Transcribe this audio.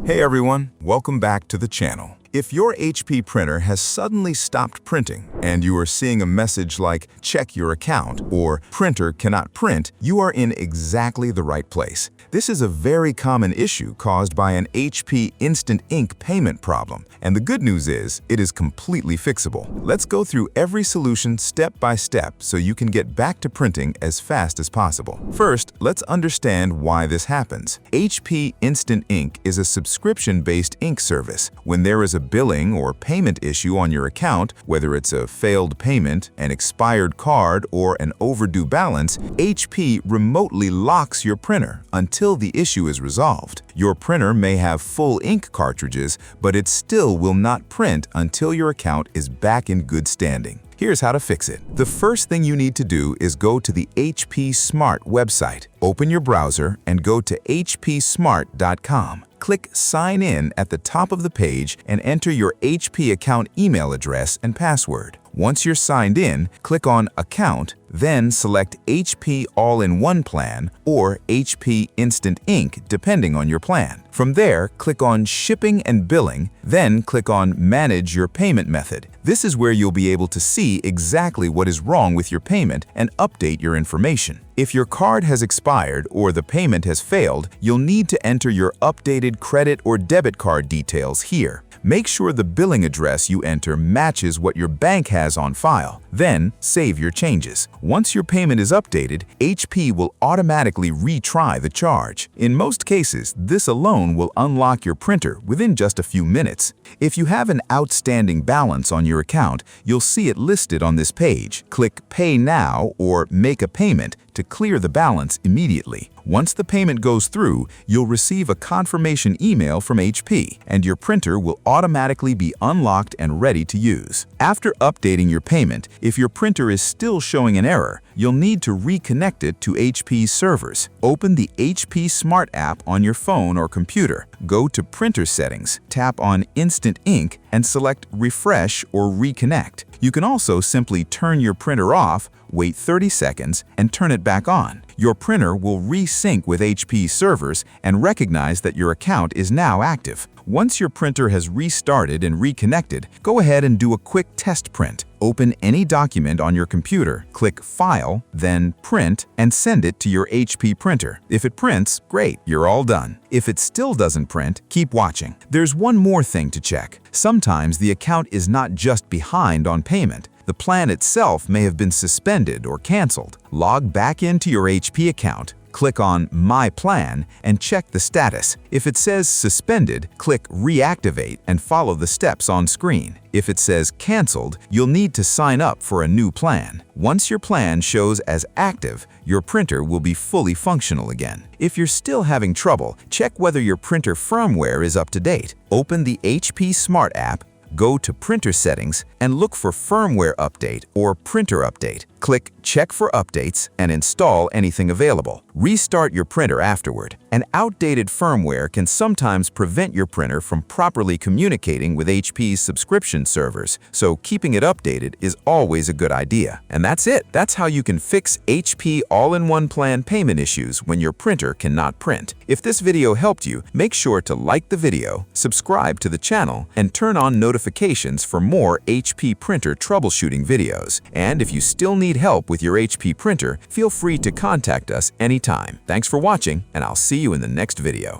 Hey everyone, welcome back to the channel. If your HP printer has suddenly stopped printing and you are seeing a message like "check your account" or "printer cannot print," you are in exactly the right place. This is a very common issue caused by an HP Instant Ink payment problem, and the good news is it is completely fixable. Let's go through every solution step by step so you can get back to printing as fast as possible. First, let's understand why this happens. HP Instant Ink is a subscription-based ink service. When there is a billing or payment issue on your account, whether it's a failed payment, an expired card, or an overdue balance, HP remotely locks your printer until the issue is resolved. Your printer may have full ink cartridges, but it still will not print until your account is back in good standing. Here's how to fix it. The first thing you need to do is go to the HP Smart website. Open your browser and go to hpsmart.com. Click Sign In at the top of the page and enter your HP account email address and password. Once you're signed in, click on Account, then select HP All-in-One Plan or HP Instant Ink depending on your plan. From there, click on Shipping and Billing, then click on Manage Your Payment Method. This is where you'll be able to see exactly what is wrong with your payment and update your information. If your card has expired or the payment has failed, you'll need to enter your updated credit or debit card details here. Make sure the billing address you enter matches what your bank has on file. Then, save your changes. Once your payment is updated, HP will automatically retry the charge. In most cases, this alone will unlock your printer within just a few minutes. If you have an outstanding balance on your account, you'll see it listed on this page. Click Pay Now or Make a Payment to clear the balance immediately. Once the payment goes through, you'll receive a confirmation email from HP, and your printer will automatically be unlocked and ready to use. After updating your payment, if your printer is still showing an error, you'll need to reconnect it to HP's servers. Open the HP Smart app on your phone or computer. Go to Printer Settings, tap on Instant Ink, and select Refresh or Reconnect. You can also simply turn your printer off, wait 30 seconds, and turn it back on. Your printer will resync with HP's servers and recognize that your account is now active. Once your printer has restarted and reconnected, go ahead and do a quick test print. Open any document on your computer, click File, then Print, and send it to your HP printer. If it prints, great, you're all done. If it still doesn't print, keep watching. There's one more thing to check. Sometimes the account is not just behind on payment. The plan itself may have been suspended or canceled. Log back into your HP account, click on My Plan, and check the status. If it says Suspended, click Reactivate and follow the steps on screen. If it says Canceled, you'll need to sign up for a new plan. Once your plan shows as active, your printer will be fully functional again. If you're still having trouble, check whether your printer firmware is up to date. Open the HP Smart app, go to Printer Settings, and look for Firmware Update or Printer Update. Click Check for Updates and install anything available. Restart your printer afterward. An outdated firmware can sometimes prevent your printer from properly communicating with HP's subscription servers, so keeping it updated is always a good idea. And that's it. That's how you can fix HP All-in-One Plan payment issues when your printer cannot print. If this video helped you, make sure to like the video, subscribe to the channel, and turn on notifications for more HP printer troubleshooting videos. And if you still need help with your HP printer, feel free to contact us anytime. Thanks for watching, and I'll see you in the next video.